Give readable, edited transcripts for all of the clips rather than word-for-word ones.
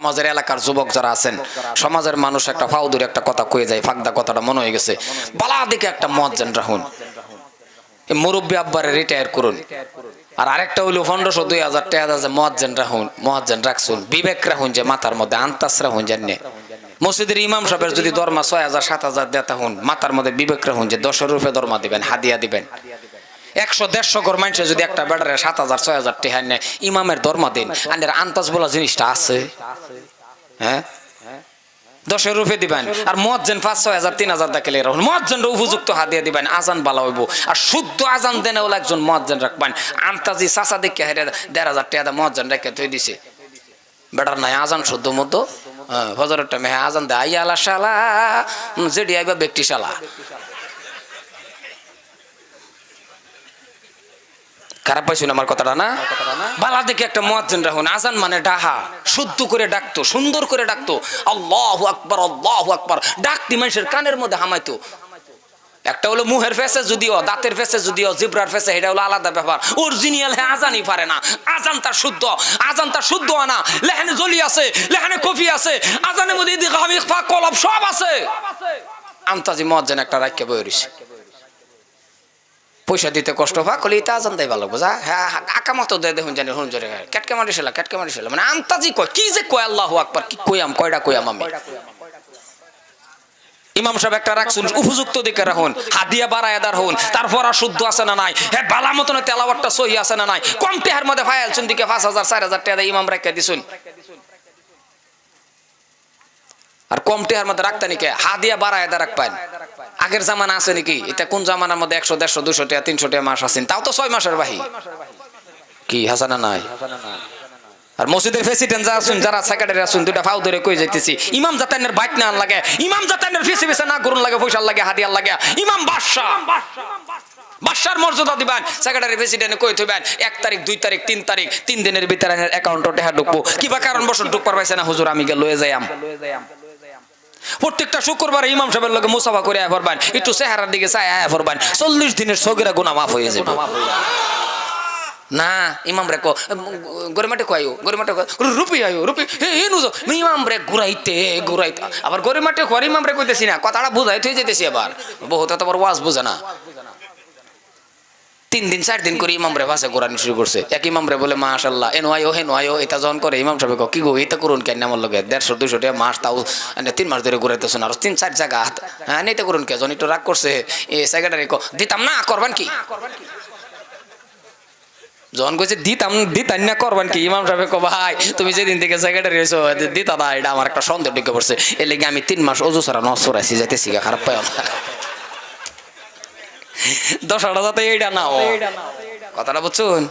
আমাদের এলাকার যুবক যারা আছেন, সমাজের মানুষ একটা ফাউদুর একটা কথা কয়ে যায়, ফাঁকদা কথাটা মনে হয়ে গেছে। বালা দিকে একটা মুয়াজ্জিন রাখুন, এই মুরব্বী আব্বারে রিটায়ার করুন। আর আরেকটা হইলো 1500-2000 টাকা আছে মুয়াজ্জিন রাখুন, মুয়াজ্জিন রাখছুন, বিবেক রাখুন, যে মাথার মধ্যে আন্তাস রাখুন, জানে মসজিদের ইমাম সাহেবের যদি দরমা 6000-7000 দেতা হন, মাথার মধ্যে বিবেক রাখুন যে 10 রুপে দরমা দিবেন, হাদিয়া দিবেন। 100-150 ঘর মানুষের যদি একটা বেটারে 7000-6000 টাকা নেয়, ইমামের দরমা দিন। আর আন্তাজ বলা জিনিসটা আছে, হ্যাঁ 10 রুপে দিবেন। আর মুয়াজ্জিন 5-6,000-3,000 দেখলে রাখুন, মুয়াজ্জিনরা উপযুক্ত হাদিয়া দিবেন, আজান ভালো হইব। আর শুদ্ধ আজান দেন ওলা একজন মুয়াজ্জিন রাখবেন। আন্তাজি চাচা দেখে হেরে 1,500 টাকা মুয়াজ্জিন রেখে থই দিছে, বেটার নাই আজান শুদ্ধ মতো। ফজরের টাইমে আজান দেয়, আইয়া আলা শালা যেডি আইবা ব্যক্তি শালা। খারাপ পাইছুন আমার কথাটা না? বালা দেখে একটা মুয়াজ্জিন রাখুন, আজান মানে ডাহা, শুদ্ধ করে ডাকতো, সুন্দর করে ডাকতো, আল্লাহু আকবার আল্লাহু আকবার ডাকতি, মানুষের কানের মধ্যে হামাইতো। একটা হলো মুহের ফেসে যদিও, দাঁতের ফেসে যদিও, জিব্রার ফেসে, এটা হলো আলাদা ব্যাপার। অরিজিনাল হ্যাঁ আজানই পারে না, আজান তার শুদ্ধ, আজান তার শুদ্ধ আনা। লেহানে জলি আছে, লেহানে কফি আছে, আজানের মধ্যে ইদি গামি ফাক কলব সব আছে। আন্তাজি মুয়াজ্জিন একটা রাখিয়ে বই রইছে, পয়সা দিতে কষ্ট পা কলি তা আজান দেয় ভালো বোঝা। হ্যাঁ আকামত দেয় দেখুন, জানি হুন জোরে ক্যাটকে মারিছিল, ক্যাটকে মারিছিল, মানে আন্তাজি কয় কি যে কয় আল্লাহু আকবার, কি কইয়াম, কয়টা কইয়াম আমি। ইমাম সাহেব একটা রাখছুন, উপযুক্ত দিকে রাখুন, হাদিয়া বারায়াদার হন, তারপর আর শুদ্ধ আছে না নাই, হ্যাঁ বালা মতন তেলাওয়াতটা সহি আছে না নাই। কম টেহার মধ্যে ফায়ালছুন দিকে 5,000-4,000 টাকা ইমাম রাখা দিছুন। আর কম টেহার মধ্যে রাখতে নাকি হাদিয়া বারায়াদা রাখবেন। আগের জামানা আছে নাকি? এটা কোন জামানার মধ্যে 100, 150, 200 টাকা 300 টাকা মাস আছেন, তাও তো 6 মাসের বাহি। কি হাসানা নাই? আর মসজিদের প্রেসিডেন্ট যা আছেন, যারা সেক্রেটারি আছেন, দুইটা ফাউ ধরে কই যাইতেছি, ইমাম জাতানের বাইক না লাগে, ইমাম জাতানের ফিসে ফিসে না করুন লাগে, পয়সা লাগে, হাদিয়া লাগে। ইমাম বাদশা, বাদশার মর্যাদা দিবেন। সেক্রেটারি প্রেসিডেন্ট কই থইবেন 1 তারিখ 2 তারিখ 3 তারিখ 3 দিনের ভিতরে অ্যাকাউন্টে টাকা ঢুকবো, কিবা কারণ বছর ঢুকবার পাইছে না, হুজুর আমি গিয়ে লয়ে যাইয়াম। প্রত্যেকটা শুক্রবার ইমাম সাহেবের লগে মুসাফা করে আয়া পড়বেন, একটু চেহারার দিকে চাই আয়া পড়বেন, 40 দিনের সগীরা গুনাহ মাফ হয়ে যাবে। না ইমাম রে গরিমাটে কয়ও, গরিমাটে রুপি আয়ো রুপি হে নুজো ইমাম রে ঘুরাইতে ঘুরাইতে, আবার গরিমাটে খর ইমাম রে কইতেছি না, কথাটা বুঝাইতে যেতেছি। আবার বহুত এত বড় ওয়াজ বুঝে না। 3 দিন 4 দিন করে ইমাম রে ভাষা ঘুরানো শুরু করছে। এক ইমাম রে বলে মাশাআল্লাহ এনো আয়ো হেনো আয়ো, এটা যখন করে ইমাম সাহেব কি গো এটা করুন কেন আমার লগে 150-200 টাকা মাস, তাও 3 মাস ধরে ঘুরাইতেছেন, আর 3-4 জায়গা হ্যাঁ নেতে করুন কে জন একটু রাগ করছে। এই সেক্রেটারি কো দিতাম না, করবেন কি? যখন কইছে দিতাম না করবেন কি, ইমাম সাহেব কো ভাই তুমি যেদিন থেকে সেক্রেটারি হইছো দিতা না, এটা আমার একটা সন্দেহ ঢুকে পড়ছে, এর লাগি আমি 3 মাস ওযু ছাড়া নস করাইছি, যাইতেছি খারাপ পাই না। 10টা যাতে এইটা না ও কথাটা বুঝছুন।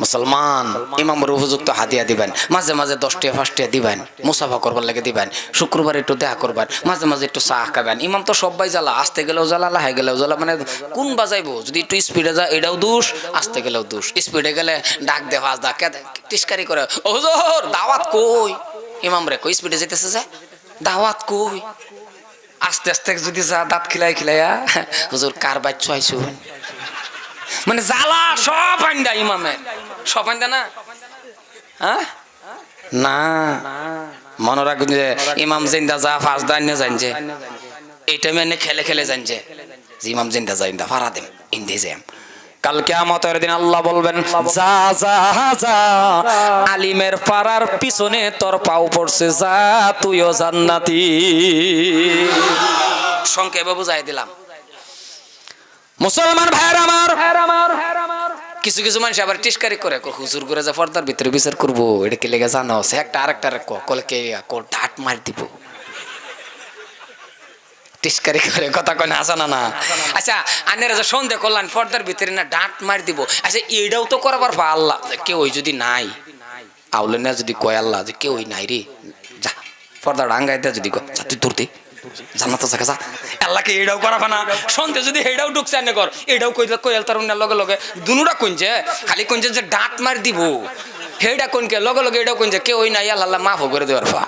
মুসলমান ইমামের উপযুক্ত হাদিয়া দিবেন, মাঝে মাঝে 10 টাকা 5 টাকা দিবেন, মুসাফা করবার লাগে দিবেন, শুক্রবার একটু দেখা করবেন, মাঝে মাঝে একটু চা খাবেন। ইমাম তো সবাই জ্বালা, আসতে গেলেও জ্বালা, লাহে গেলেও জ্বালা, মানে কোন বাজাইবো, যদি একটু স্পিডে যায় এটাও দোষ, আসতে গেলেও দোষ। স্পিডে গেলে ডাক দে ফাঁস ডাক টিস্কারি করে, ও হুজুর দাওয়াত কই, ইমাম রে কই স্পিডে যেতেছে যে দাওয়াত কই, আস্তে আস্তে যদি যা দাঁত খিলাইয়া হুজুর কার বাচ্চা আইছো, মানে জ্বালা সব আইন্দা ইমামে, সব আইন্দা না। হ্যাঁ না মনে রাখুন যে ইমাম জিন্দা যা ফাঁস দান জানছে, এই টাইমে এনে খেলে খেলে জানছে যে ইমাম জিন্দা যা ফারা দেম ইন্দে যাম। কাল কিয়ামতের দিন আল্লাহ বলবেন যা যা যা, আলিমের পাড়ার পিছনে তোর পাও পড়ছে, যা তুইও জান্নাতি। সংক্ষেপে বুঝাই দিলাম। মুসলমান ভাইয়ের আমার, কিছু কিছু মানুষ আবার টিস্কারি করে, হুজুর করে যা পর্দার ভিতরে বিচার করবো, এটা কি লেগে জানো, সে একটা আরেকটা কলকে ঢাট মার দিব, টিস্কারি করে কথা কয় না, আসা না না। আচ্ছা আনের যে সন্দেহ করলেন পর্দার ভিতরে না ডাঁট মার দিব, আচ্ছা এটাও তো করবার পা আল্লাহ কেউ যদি নাই আউলে না, যদি কয় আল্লাহ যে কেউ নাই রে, যা পর্দা ডাঙ্গাই দেয়, যদি তুই ধরতে জান্নাত আছে যা, আল্লাহকে এটাও করাবে না। সন্দেহ যদি এটাও ঢুকছে আনে কর, এটাও কইল তার লগে লগে দুনুরা কইছে, খালি কইছে যে ডাঁট মার দিব, হেটা কোনকে লগে লগে এটাও কইছে কেউ নাই, আল্লাহ মাফ করে দেওয়ার পা।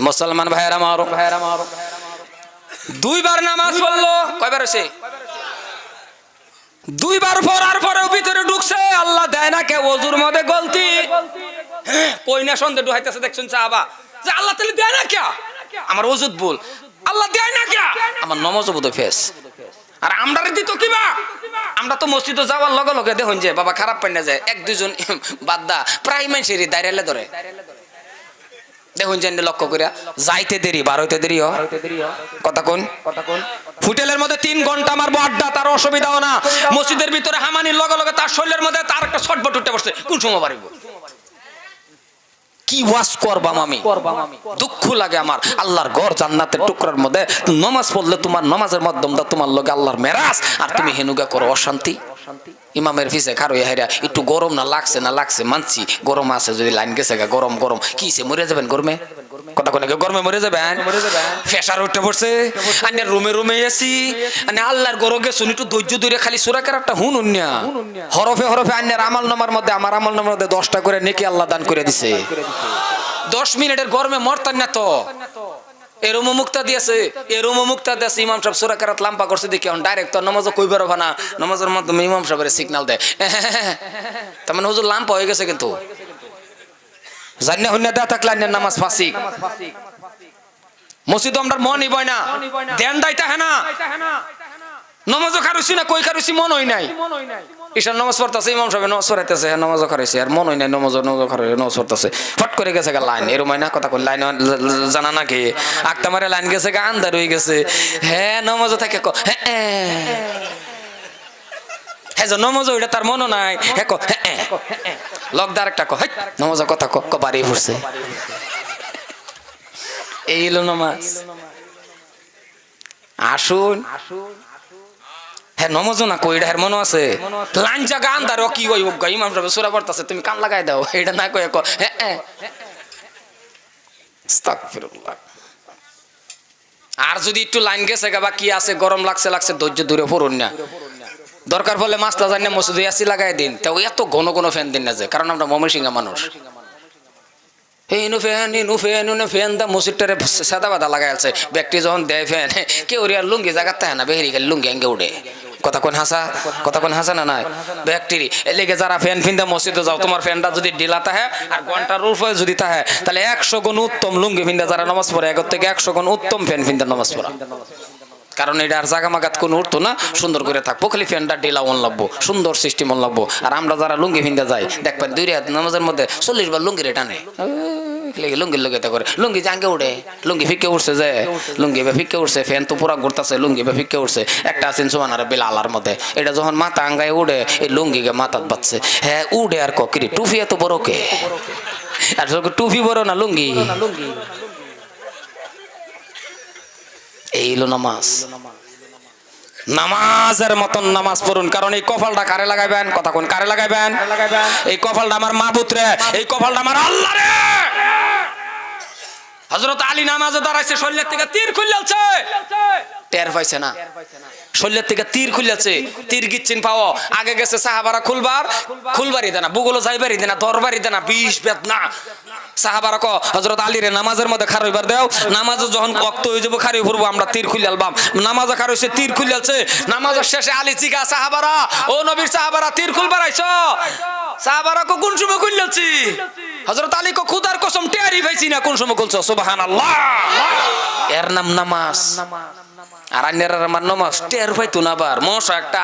মুসলমান ভাইয়ের আমার, 2 বার নামাজ পড়লো, কয়বার হয়েছে? দুইবার পড়ার পরেও ভিতরে ঢুকছে, আল্লাহ দেয় না কে? ওজুর মধ্যে গলতি কই না সন্দেহ ঢুকাইতেছে, দেখছেন সাহাবা যে আল্লাহ তাআলা দেয় না কে? আমার ওজুদ ভুল, আল্লাহ দেয় না কে? আমার নমাজও বোধ ফেস। আর আমরা দিত কিবা, আমরা তো মসজিদে যাওয়ার লগে লগে দেখুন যে বাবা খারাপ পাই না যায়, এক দুইজন বাদদা প্রায় মানুষেরই দাঁড়াইলে ধরে দেখুন যে লক্ষ্য করিয়া যাইতে দেরি, বার হইতে দেরি হয়। কথা কোন হোটেলের মধ্যে 3 ঘন্টা আমার আড্ডা, তার অসুবিধাও না। মসজিদের ভিতরে হামানির লগে লগে তার শরীরের মধ্যে তার একটা ছটফট উঠে পড়ছে, কোন সময় বাড়িব? কি ওয়াজ করবাম আমি, দুঃখ লাগে আমার। আল্লাহর ঘর জান্নাতের টুকরার মধ্যে নামাজ পড়লে তোমার নামাজের মাধ্যমে তোমার লগে আল্লাহর মেরাজ, আর তুমি হেনুগা করো অশান্তি। ইমামের ফিসে খারো হাইরা একটু গরম না লাগছে মানছি, গরম আছে, যদি লাইন গেছে গরম কিসে মরে যাবেন গরমে? কথা কোন গরমে মরে যাবেন? ফেসার উঠে পড়ছে, আন্যার রুমে এসি আল্লাহর গরো গেছুন, একটু ধৈর্য ধরে খালি সূরা কেরাতটা হুনুন না, হরফে আন্যার আমল নামার মধ্যে, আমার আমল নামার মধ্যে 10টা করে নেকি আল্লাহ দান করে দিছে। 10 মিনিটের গরমে মরতান না তো, এরমও মুক্তা দিয়েছে ইমাম সাহেব সূরা কেরাত লাম্পা করছে দেখি এখন ডাইরেক্ট তো নামাজও কইবার হবে না, নামাজের মাধ্যমে ইমাম সাহেবের সিগন্যাল দেয়, তার মানে হুজুর লাম্পা হয়ে গেছে। কিন্তু জান্না হুন্না দেয়া থাকলে আন্যার নামাজ ফাসিক। মসজিদ আমরা মনই বয় না, ধ্যান দাইতা হ্যাঁ না, নামাজও খারুছি না, কই খারুছি মন হই নাই। ঈশান নামাজ পড়তেছে, ইমাম সাহেব নামাজ পড়াইতেছে, হ্যাঁ নামাজও খারাইছে, আর মন হই নাই, নামাজ খারাই নামাজ পড়তেছে, ফট করে গেছে গা লাইন। এরম হয় না? কথা কোন লাইন জানা নাকি? আক্তামারে লাইন গেছে গা, আন্দার হয়ে গেছে, হ্যাঁ নামাজও থাকে হ্যাঁ নমাজও ওইটা তার মনও নাই, হ্যাঁ লকদার একটা নমাজের কথা বাড়ি পড়ছে। এই হলো নামাজ। আসুন হ্যাঁ নমজও না কই, এটা হ্যাঁ মনে আছে, লাইন জায়গা আন্দার কি ওই ইমাম সাহেব সূরা পড়তাছে, তুমি কান লাগাই দাও, এটা না কই হ্যাঁ আস্তাগফিরুল্লাহ। আর যদি একটু লাইন গেছে বা কি আছে, গরম লাগছে ধৈর্য ধরে পড়ুন না, দরকার পড়লে মাছটা জানি না মসজিদে এসি লাগাই দিন, তাও এত ঘন ফ্যান দিন না যে, কারণ আমরা ময়মনসিংহের মানুষ। ফ্যান দা মসজিদটারে সাদা বাদা লাগাই আছে, ব্যক্তি যখন দেয় ফ্যান, কেউ আর লুঙ্গি জায়গাতে না, বেহরি খালি লুঙ্গি আঙ্গে উঠে। কথা কোন হাসা না নাই ব্যক্তির এলেগে যারা ফ্যান ফিন্দা মসজিদে যাও, তোমার ফ্যানটা যদি ডিলা থাকে আর ঘন্টার উপরে যদি থাকে, তাহলে 100 গুণ উত্তম লুঙ্গি ফিন্দা যারা নামাজ পড়ে, এগর থেকে 100 গুণ উত্তম ফ্যান ফিন্দা নামাজ পড়া। কারণ এটা আর জাগা মাগাত কোনো উঠতো না, সুন্দর করে থাকবো, খালি ফ্যানটা ডিলা মন লাগবো, সুন্দর সিস্টেম মন লাগবো। আর আমরা যারা লুঙ্গি ফিন্দা যাই, দেখবেন 2 রাত নামাজের মধ্যে 40 বার লুঙ্গি রে টানে, লুঙ্গির লগে করে লুঙ্গি জাঙ্গে উঠে, লুঙ্গি ফিকে উঠছে, যে লুঙ্গি ফিকে উঠছে, ফ্যান তো পুরা ঘুরতেছে, লুঙ্গি ফিকে উঠছে। একটা আছেন সুবহানার বিলালার মধ্যে, এটা যখন মাথা আঙ্গায় উঠে, এই লুঙ্গিকে মাথাত বাচ্ছে, হ্যাঁ উঠে আর করি টুফি এত বড় কে, আর টুফি বড় না লুঙ্গি। এই হলো নামাজ। নামাজের মতন নামাজ পড়ুন, কারণ এই কপালটা কারে লাগাইবেন? কথা কোন কারে লাগাইবেন? এই কপালটা আমার মাবুদ রে, এই কপালটা আমার আল্লাহ রে। হযরত আলী নামাজে দাঁড়াইছে, শরীরের থেকে তীর খুলছে, টের পাইছে না, শরীরের থেকে তীর খুলছে, তীর গিচ্ছিন পাও, আগে গেছে সাহাবারা খুলবারই দেনা, বুগুলো যাইবারই দেনা, দরবারই দেনা, 20 বেদনা। সাহাবারা হযরত আলী রে নামাজের মধ্যে খারইবার দাও, নামাজে যখন ওয়াক্ত হয়ে যাবে খারই পড়বো, আমরা তীর খুললাম, নামাজে খারইছে, তীর খুলছে। নামাজের শেষে আলী জিগা সাহাবারা, ও নবীর সাহাবারা তীর খুলবার আইছো? সাহাবারা কোন সময় খুলছি? হযরত আলী খুদার কসম টেরি পাইছি না কোন সময় খুলছো। সুবহানাল্লাহ, এর নাম নামাজ। আর আন্যের আমার নামাজ টের পাইতো না। বার মশা একটা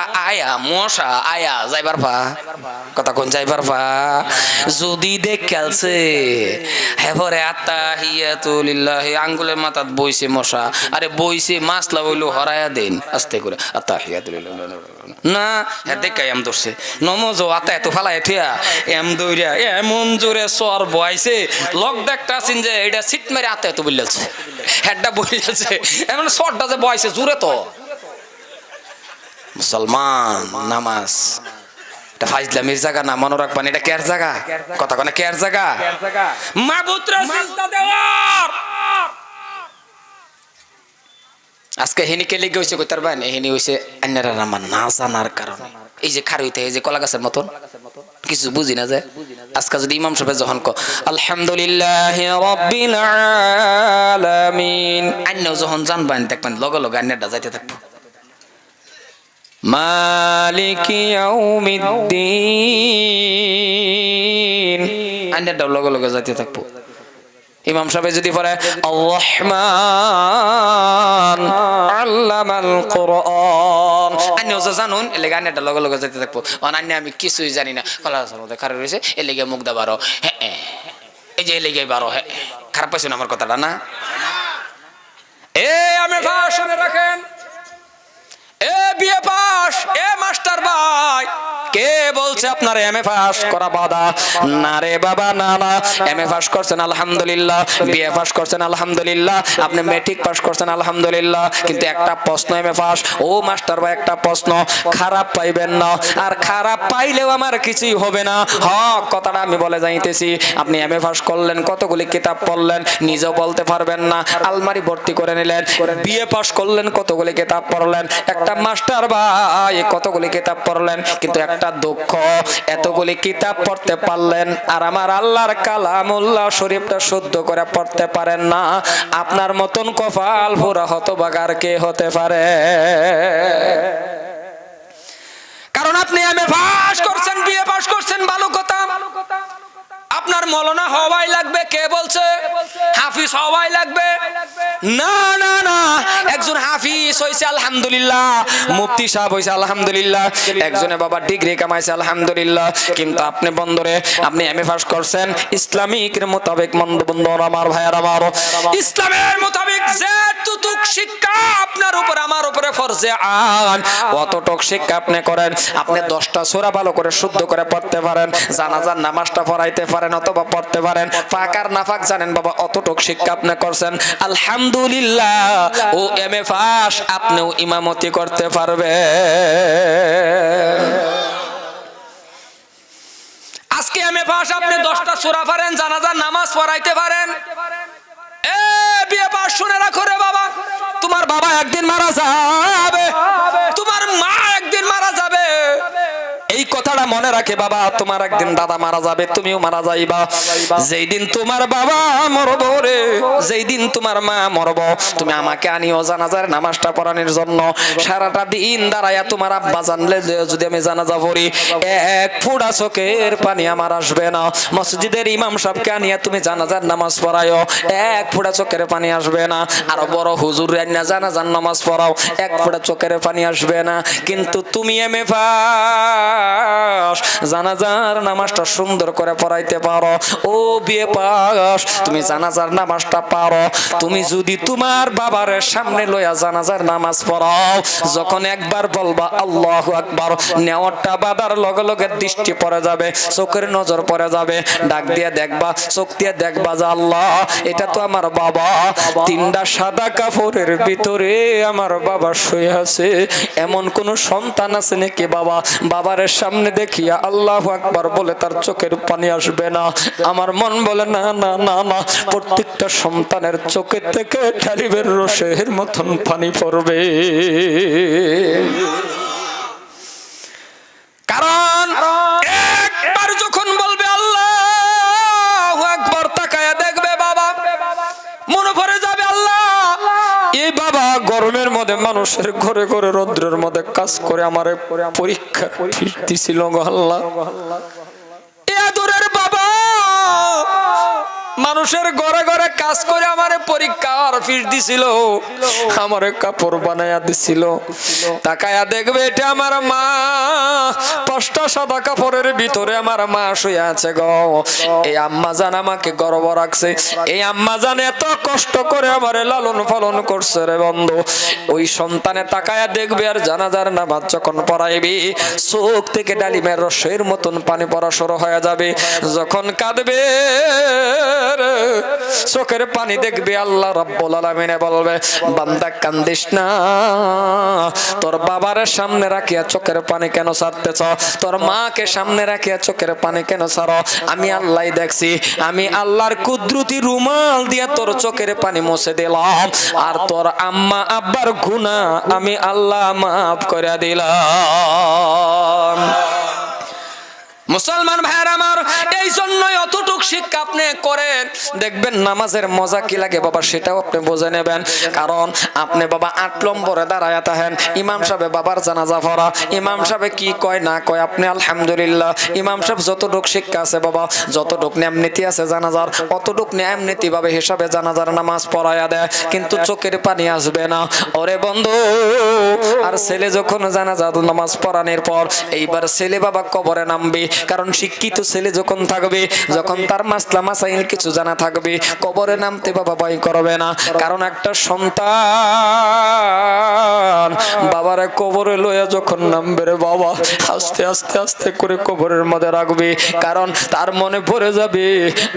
আয়া যাইবার পা, কথা কোন যাইবার পা, যদি দেখছে হেভরে আত্তাহিয়াতু লিল্লাহি, আঙ্গুলের মাথাত বইছে মশা, আরে বইছে মাছলা হইলো হরায়া দেন আস্তে করে, আত্তাহিয়াতু লিল্লাহি না, হ্যাঁ দেখাই এম ধরছে নমজ আতা এত ফালাই ঠিয়া এম দৌড়িয়া এমন জোরে সর বয়াইছে, লক দেখটা আছেন যে এটা সিট মেরে আতা এত বলছে, হেডটা বইছে এমন সরটা যে বয়াইছে জোরে। তো মুসলমান নামাজ এটা ফাইজলামির জায়গা না, মনে রাখবেন এটা কেয়ার জায়গা। কথা কোন কেয়ার জায়গা, মাবুদরে সিজদা দেওয়ার। আজকে হেনিকে লেগে হয়েছে কইতার বাইন, হেনি হয়েছে আন্যারা আমার না জানার কারণে। এই যে খারইতে এই যে কলা গাছের মতন কিছু বুঝি না যে, আজকে যদি ইমাম সাহেব যখন আলহামদুলিল্লাহি রাব্বিল আলামিন, আন্যাও যখন জানবেন দেখবেন লগে লগে আন্যাটা যাইতে থাকবো। মালিকি ইয়াউমিদ্দিন আইনাটা লগে লগে যাইতে থাকবো। ইমাম সাহেব যদি পড়ে আর রহমান আল্লামাল কোরআন, আইনাও জানুন এলে গানেটা লগে লগে যাইতে থাকবো। অনান্য আমি কিছুই জানি না, কলার মধ্যে খারাপ রয়েছে এলে গিয়ে মুখ দাবারো, হ্যাঁ এই যে এলে গিয়ে বারো, হ্যাঁ খারাপ পাইছেন আমার কথাটা না? এ আমি শুনে রাখেন, এ বিএ পাস, এ মাস্টার ভাই, কে বলছে আপনার এমএ পাস করা বাধা? না রে বাবা, না না। এমএ পাস করছেন আলহামদুলিল্লাহ, বিএ পাস করছেন আলহামদুলিল্লাহ, আপনি মেট্রিক পাস করছেন আলহামদুলিল্লাহ, কিন্তু একটা প্রশ্ন এমএ পাস, ও মাস্টার ভাই একটা প্রশ্ন, খারাপ পাইবেন না। আর খারাপ পাইলেও আমার কিছুই হবে না। হক কথাটা আমি বলে যাইতেছি। আপনি এমএ পাস করলেন, কতগুলি কিতাব পড়লেন নিজেও বলতে পারবেন না, আলমারি ভর্তি করে নিলেন। বিএ পাস করলেন, কতগুলি কিতাব পড়লেন। একটা মাস্টার ভাই কতগুলি কিতাব পড়লেন, কিন্তু একটা দুঃখ, এতগুলি কিতাব পড়তে পারলেন আর আমার আল্লাহর কালামুল্লাহ শরীফটা শুদ্ধ করে পড়তে পারেন না। আপনার মতন কপাল পুরা হতভাগার কে হতে পারে? কারণ আপনি এমএ পাস করছেন, বিএ পাস করছেন, ভালো কথা। আপনার মৌলানা হওয়াই লাগবে, কে বলছে? হাফিজ হওয়াই লাগবে? না না না, একজন হাফিজ হইছে আলহামদুলিল্লাহ, মুফতি সাহেব হইছে আলহামদুলিল্লাহ, একজনে বাবা ডিগ্রি কামাইছে আলহামদুলিল্লাহ, কিন্তু আপনি বন্ধুরে আপনি এমএ পাস করছেন ইসলামিকের মোতাবেক। বন্ধুর আমার, ভাইয়ার আমার, ইসলামের মোতাবেক যেটুক শিক্ষা আপনার উপর আমার উপরে ফরজে আইন, অতটুক শিক্ষা আপনি করেন। আপনি 10টা সূরা ভালো করে শুদ্ধ করে পড়তে পারেন, জানাজার নামাজটা পড়াইতে পারেন অথবা পড়তে পারেন, পাকার নাফাক জানেন বাবা, অতটুক শিক্ষা আপনি করছেন আলহামদুলিল্লাহ। ও এমএ পাস, আপনিও ইমামতি করতে পারবে। আজকে এমএ পাস, আপনি 10টা সূরা পারেন, জানাজার নামাজ পড়াইতে পারেন। এ বিয়ে পাস শুনে রাখো রে বাবা, তোমার বাবা একদিন মারা যাবে, তোমার মা একদিন মারা যাবে। এই কথাটা মনে রাখে বাবা, তোমার একদিন দাদা মারা যাবে, তুমিও মারা যাইবা। যেই দিন তোমার বাবা মরব রে, যেই দিন তোমার মা মরব, তুমি আমাকে আনিও জানাজার নামাজটা পড়ানোর জন্য। সারাটা দিন দাঁড়াইয়া তোমার আব্বা জানলে যদি আমি জানাজা পড়ি, এক ফোঁটা চোখের পানি আমার আসবে না। মসজিদের ইমাম সাহেবকে আনিয়া তুমি জানাজার নামাজ পড়ায়ও, এক ফোঁটা চোখের পানি আসবে না। আর বড় হুজুর আনিয়া জানাজার নামাজ পড়াও, এক ফোঁটা চোখের পানি আসবে না। কিন্তু তুমি এমএ পাস, জানাজার নামাজটা সুন্দর করে পড়াইতে পারো। ও বিয়ে পাস, তুমি জানাজার নামাজটা পারো। তুমি যদি তোমার বাবার সামনে লইয়া জানাজার নামাজ পড়াও, যখন একবার বলবা আল্লাহু আকবার, নেওয়ারটা বাদার লগে লগে দৃষ্টি পড়ে যাবে, চোখের নজর পড়ে যাবে, ডাক দিয়ে দেখবা, চোখ দিয়ে দেখবা যে আল্লাহ, এটা তো আমার বাবা, 3টা সাদা কাপড়ের ভিতরে আমার বাবা শুয়ে আছে। এমন কোন সন্তান আছে নাকি বাবা, বাবার সামনে দেখিয়া আল্লাহু আকবার বলে তার চোখের পানি আসবে না? আমার মন বলে না না না না, প্রত্যেকটা সন্তানের চোখের থেকে ঢালিবের রসের মতন পানি পড়বে। কারণ একবার যখন বলবে আল্লাহু আকবার, তাকায়া দেখবে বাবা, মনে পড়ে যাবে আল্লাহ, এই বাবা গরমের মধ্যে মানুষের ঘরে ঘরে রৌদ্রের মধ্যে কাজ করে আমারে পরীক্ষা দিছিল গো আল্লাহ। এ আদরের বাবা মানুষের ঘরে ঘরে কাজ করে আমারে পরীক্ষার ফিস দিছিল, আমারে কাপড় বানায়া দিছিল। তাকায়া দেখবে এটা আমার মা, 5টা সাদা কাপড়ের ভিতরে আমার মা শুয়ে আছে গো। এই আম্মা জান আমাকে গর্ব রাখছে, এই আম্মা জান এত কষ্ট করে আমারে লালন পালন করছে রে বন্ধু। ওই সন্তানে তাকায়া দেখবে আর জানাজার নামাজ যখন পড়াইবি, চোখ থেকে ডালিমের রসের মতন পানি পড়া শুরু হয়ে যাবে। যখন কাঁদবে চোখের পানি দেখবে, আল্লাহ রাব্বুল আলামিন বলবে বান্দা কান্দিস না, তোর বাবার সামনে রাখিয়া চোখের পানি কেন ছাড়তেছ, তোর মাকে সামনে রাখিয়া চোখের পানি কেন ছাড়ো? আমি আল্লাহ দেখছি, আমি আল্লাহর কুদরতি রুমাল দিয়া তোর চোখের পানি মুছে দিলাম, আর তোর আম্মা আব্বার গুনাহ আমি আল্লাহ মাফ করে দিলাম। মুসলমান ভাইয়ের আমার, এই জন্যই অতটুক শিক্ষা আপনি করেন, দেখবেন নামাজের মজা কি লাগে বাবা সেটাও আপনি বুঝে নেবেন। কারণ আপনি বাবা 8 নম্বরে দাঁড়ায় থাকেন, ইমাম সাহেব বাবার জানাজা পড়া, ইমাম সাহেব কি কয় না কয় আপনি আলহামদুলিল্লাহ, ইমাম সাহেব যতটুক শিক্ষা আছে বাবা, যতটুক নিয়ম নীতি আছে জানাজার, অতটুক নিয়ম নীতি ভাবে হিসাবে জানাজার নামাজ পড়ায়া দেয়, কিন্তু চোখের পানি আসবে না। ওরে বন্ধু, আর ছেলে যখন জানাজা নামাজ পড়ানোর পর এইবার ছেলে বাবা কবরে নামবে, কারণ শিক্ষিত ছেলে যখন থাকবে, যখন তার মাসলা মাসাইল কিছু জানা থাকবে, কবরে নামতে বাবা ভয় করবে না। কারণ একটা সন্তান বাবারে কবরে লইয়া যখন নামবে রে বাবা, আস্তে আস্তে আস্তে করে কবরের মধ্যে রাখবে, কারণ তার মনে পড়ে যাবে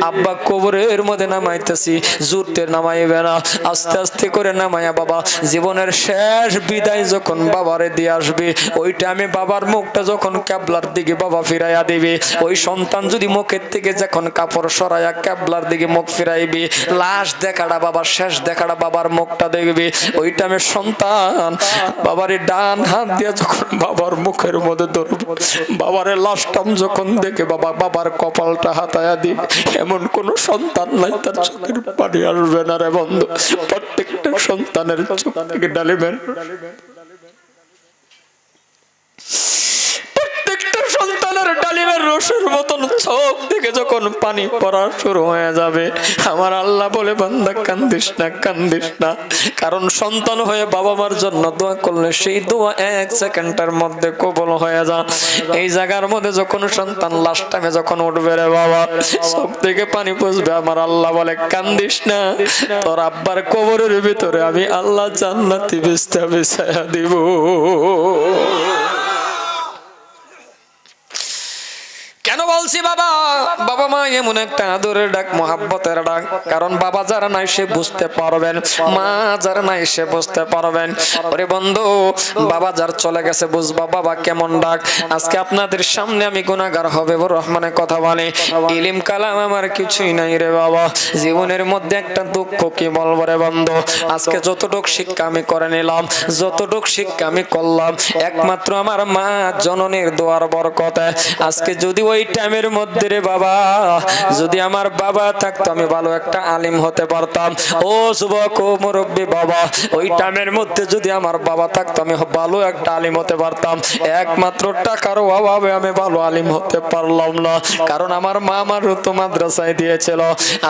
আব্বা কবরের মধ্যে নামাইতেছি, জোরতে নামাইবে না, আস্তে আস্তে করে নামাইয়া বাবা জীবনের শেষ বিদায় যখন বাবারে দিয়ে আসবে, ওইটা আমি বাবার মুখটা যখন ক্যাবলার দিকে বাবা ফিরাইয়া দিবে, ওই সন্তান যদি মুখের থেকে যখন কাপড় সরাইয়া ক্যাবলার দিকে মুখ ফিরাইবে, লাশ দেখাটা বাবার শেষ দেখাটা বাবার মুখটা দেখবে, ওইটা আমি সন্তান বাবারে ডান হাত দিয়ে যখন বাবার মুখের মধ্যে ধরবে, বাবারে লাশটাম যখন দেখে বাবা বাবার কপালটা হাতায়া দিবে, এমন কোন সন্তান নাই তার চোখের পানি আসবে না রে বন্ধু। প্রত্যেকটা সন্তানের চোখ থেকে ডালিবেন, প্রত্যেকটা সন্তানের ডালিমের রসের মতন চোখ থেকে যখন পানি পড়া শুরু হয়ে যাবে, আমার আল্লাহ বলে বান্দা কান্দিস না, কান্দিস না, কারণ সন্তান হয়ে বাবা মার জন্য দোয়া করলে সেই দোয়া 1 সেকেন্ডের মধ্যে কবুল হয়ে যায়। এই জায়গার মধ্যে যখন সন্তান লাস্ট টাইমে যখন উঠবে রে বাবা, চোখ থেকে পানি পড়বে, আমার আল্লাহ বলে কান্দিস না, তোর আব্বার কবরের ভিতরে আমি আল্লাহ জান্নাতি বিছায়া বিছায়া দিব। কেন বলছি বাবা, বাবা মা এমন একটা আদরের ডাক, মহাব্বতের ডাক, কারণ বাবা যারা নাই সে বুঝতে পারবেন, মা যারা নাই সে বুঝতে পারবেন। ওরে বন্ধু, বাবা যার চলে গেছে বুঝবা বাবা কেমন ডাক। আজকে আপনাদের সামনে আমি গুনাহগার হবিবুর রহমানের কথা বলি, ইলম কালাম আমার কিছুই নাই রে বাবা, জীবনের মধ্যে একটা দুঃখ কি বলবো রে বন্ধু। আজকে যতটুক শিক্ষা আমি করে নিলাম, যতটুক শিক্ষা আমি করলাম, একমাত্র আমার মা জননীর দোয়ার বরকতে। আজকে যদি ওই টাইমের মধ্যে রে বাবা, যদি আমার বাবা থাকতো আমি ভালো একটা আলিম হতে পারতাম। ও যুবক, ও মুরব্বী বাবা, ওই টাইমের মধ্যে যদি আমার বাবা থাকতো আমি ভালো একটা আলিম হতে পারতাম। একমাত্র টাকার অভাবে আমি ভালো আলিম হতে পারলাম না, কারণ আমার মা আমার তো মাদ্রাসায় দিয়েছিল,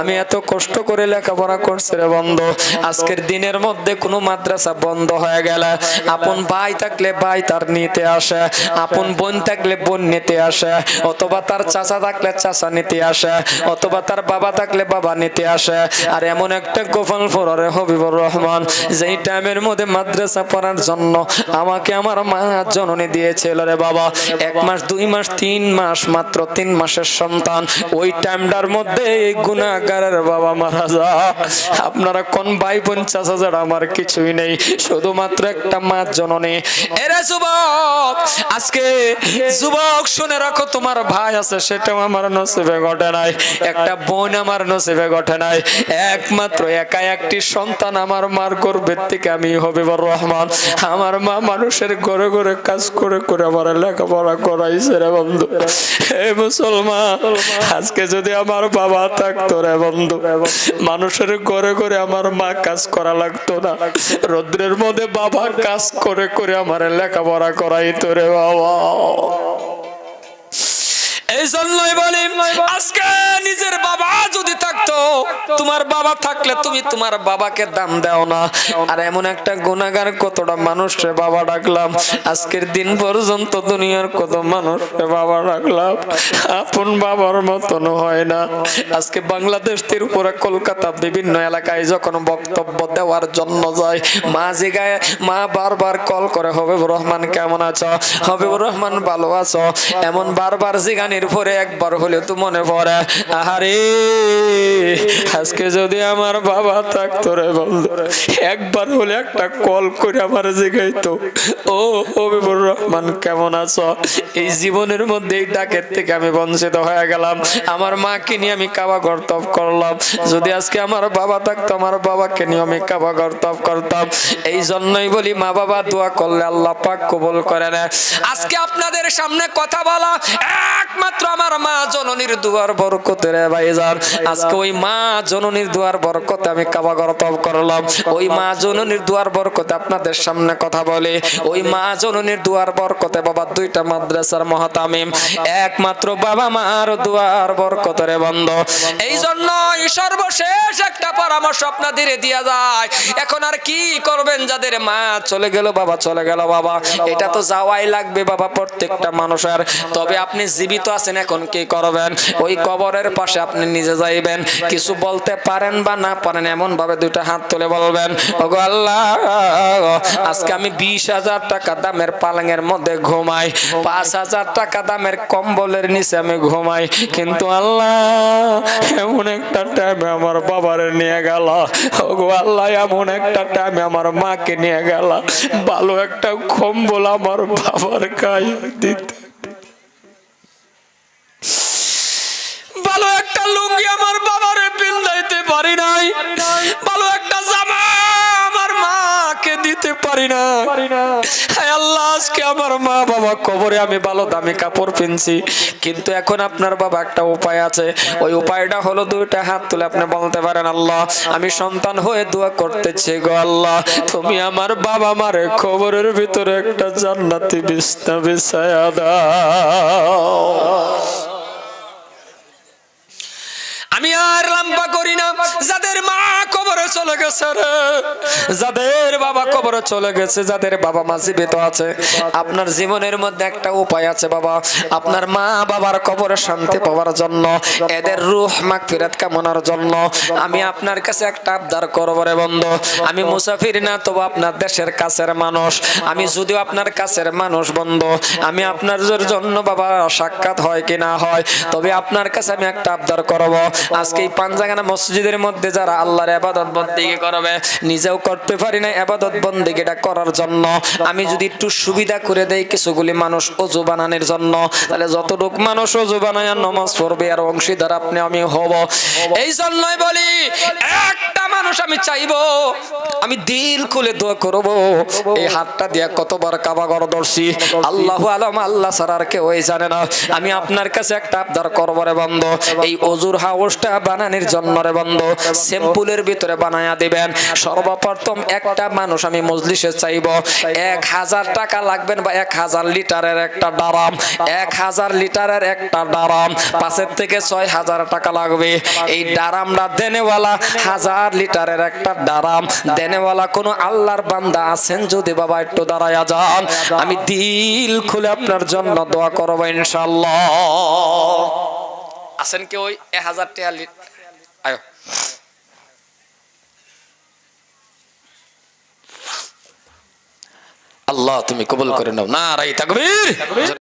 আমি এত কষ্ট করে লেখাপড়া করছি রে বন্ধু। আজকের দিনের মধ্যে কোনো মাদ্রাসা বন্ধ হয়ে গেলে, আপন ভাই থাকলে ভাই তার নিতে আসে, আপন বোন থাকলে বোন নিতে আসে, অথবা তার চাচা থাকলে চাচা নিতে আসে, অথবা তার বাবা থাকলে বাবা নিতে আসে। আর এমন একটা গোপাল ফোরে হবিবুর রহমান, যেই টাইমের মধ্যে মাদ্রাসা পড়ার জন্য আমাকে আমার মা জননী দিয়েছিল রে বাবা, 1 মাস 2 মাস 3 মাস, মাত্র 3 মাসের সন্তান, ওই টাইমটার মধ্যে এই গুনাহগারের বাবা মারা যায়। আপনারা কোন ভাই বোন চাচা যারা আমার কিছুই নেই, শুধুমাত্র একটা মা জননী। এরে যুবক, আজকে যুবক শুনে রাখো, তোমার ভাই আছে সেটাও আমার নসিবে ঘটে নাই, একটা বোন আমার নসিবে ঘটে নাই, একমাত্র একা একটি সন্তান আমার মার গর্ভের থেকে আমি হবিবুর রহমান। আমার মা মানুষের ঘরে ঘরে কাজ করে করে আমার লেখাপড়া করাইছে রে বন্ধু। হে মুসলমান, আজকে যদি আমার বাবা থাকতো রে বন্ধু, মানুষের ঘরে ঘরে আমার মা কাজ করা লাগতো না, রৌদ্রের মধ্যে বাবা কাজ করে করে আমার লেখাপড়া করাইতো রে বাবা। এই জন্যই বলি, আজকে নিজের বাবা যদি থাকতো, তোমার বাবা থাকলে তুমি তোমার বাবাকে দাম দাও না। আর এমন একটা গুনাহগার, কতটা মানুষরে বাবা ডাকলাম, আজকের দিন পর্যন্ত দুনিয়ার কত মানুষরে বাবা ডাকলাম, আপন বাবার মতন হয় না। আজকে বাংলাদেশ থেকে উপরে কলকাতা বিভিন্ন এলাকায় যখন বক্তব্য দেওয়ার জন্য যায়, মা জিগায়, মা বারবার কল করে, হবিবুর রহমান কেমন আছো, হবিবুর রহমান ভালো আছো, এমন বারবার জিগানির পরে একবার হলে তো মনে পড়ে, আহারে আজকে যদি আমার বাবা থাকতো রে বন্ধু, একবার হলে একটা কল করে আমার জিগাইতো, ও হবিবুর রহমান কেমন আছো। এই জীবনের মধ্যে এই ডাকের থেকে আমি বঞ্চিত হয়ে গেলাম, আমার মাকে নিয়ে আমি কাবা গর্তব করলাম। যদি আজকে আমার বাবা থাকতো, আমার বাবাকে নিয়ে আমি কাবা গর্তব করতাম। এই জন্যই বলি, মা বাবা দোয়া করলে আল্লাহ পাক কবুল করে নেয়। আজকে আপনাদের সামনে কথা বলা একমাত্র আমার মা জননীর দুয়ার বরকতে রে ভাইজান। আজকে ওই মা জননীর দুয়ার বরকতে আমি কাবা ঘর তওয়াফ করলাম। ওই মা জননীর দুয়ার বরকতে আপনাদের সামনে কথা বলে। ওই মা জননীর দুয়ার বরকতে বাবা দুইটা মাদ্রাসার মুহতামিম, একমাত্র বাবা মার দুয়ার বরকতে রে বন্ধ। এই জন্যই সর্বশেষ একটা পরামর্শ আপনাদের দিয়া যায়, এখন আর কি করবেন? যাদের মা চলে গেল, বাবা চলে গেল, বাবা এটা তো যাওয়াই লাগবে বাবা প্রত্যেকটা মানুষের। তবে আপনি জীবিত আছেন, এখন কি করবেন? ওই কবরের পাশে আপনি নিজে যাইবেন, কিছু বলতে পারেন বা না পারেন এমন ভাবে দুইটা হাত তুলে বলবেন, ওগো আল্লাহ, আজকে আমি 20,000 টাকা দামের পালঙের মধ্যে ঘুমাই, 5,000 টাকা দামের কম্বলের নিচে আমি ঘুমাই, কিন্তু আল্লাহ এমন একটা টাইমে আমার বাবারে নিয়ে গেল, ওগো আল্লাহ এমন একটা টাইমে আমার মাকে নিয়ে গেল, ভালো একটা কম্বল আমার বাবার গায়ে দিতে, ভালো একটা লুঙ্গি আমার বাবারে পিন্দাইতে পারি নাই, ভালো একটা জামা আমার মাকে দিতে পারি না। হায় আল্লাহ, আজকে আমার মা বাবা কবরে, আমি ভালো দামি কাপড় কিনছি, কিন্তু এখন আপনার বাবা একটা উপায় আছে। ওই উপায়টা হলো দুইটা হাত তুলে আপনি বলতে পারেন, আল্লাহ আমি সন্তান হয়ে দোয়া করতেছি, গো আল্লাহ তুমি আমার বাবা মারে কবরের ভিতরে একটা জান্নাতি বিছনা বিছায়া দাও। আমি আর লম্বা করি না, যাদের মা কবরে চলে গেছে রে, যাদের বাবা কবরে চলে গেছে, যাদের বাবা মা জীবিত আছে, আপনার জীবনের মধ্যে একটা উপায় আছে বাবা, আপনার মা বাবার কবরে শান্তি পাওয়ার জন্য, এদের রূহ মাগফিরাত কামনার জন্য আমি আপনার কাছে একটা আবদার করব রে বন্ধু। আমি মুসাফির না, তবু আপনার দেশের কাছের মানুষ, আমি যদিও আপনার কাছের মানুষ বন্ধু, আমি আপনার জন্য বাবা সাক্ষাৎ হয় কি না হয়, তবে আপনার কাছে আমি একটা আবদার করব। আজকে এই পাঞ্জাগানা মসজিদের মধ্যে যারা আল্লাহর ইবাদত বন্দেগি করবে, নিজেও করতে পারি না ইবাদত বন্দেগিটা করার জন্য, আমি যদি একটু সুবিধা করে দেই কিছুগুলি মানুষ ওযু বানানোর জন্য, তাহলে যতটুক মানুষ ওযু বানায় নামাজ পড়বে আর অংশীদার আপনি আমি হব। এই জন্যই বলি, একটা মানুষ আমি চাইবো, আমি দিল খুলে দোয়া করব। এই হাতটা দিয়ে কতবার কাবা ঘর ধরছি আল্লাহু আলাম, আল্লাহ ছাড়া আর কেউ জানে না। আমি আপনার কাছে একটা আবদার করব রে বন্ধু, এই ওযুর হাউসটা বানানোর জন্য রে বন্ধু স্যাম্পুলের ভিতরে বানায়া দিবেন। সর্বপ্রথম একটা মানুষ আমি মজলিসে চাইব, 1,000 টাকা লাগবেন বা 1,000 লিটারের একটা ডারাম, 1,000 লিটারের একটা ডারাম 5 থেকে 6,000 টাকা লাগবে। এই ডারামটা দেনেওয়ালা, 1000 লিটারের একটা ডারাম দেনেওয়ালা কোন আল্লাহর বান্দা আছেন যদি বাবা একটু দাঁড়ায়া যান, আমি দিল খুলে আপনার জন্য দোয়া করব ইনশাআল্লাহ। আছেন কি ওই 1,000 টাকা আয়ো আল্লাহ তুমি কবুল করে নাও। নারায়ে তাকবীর।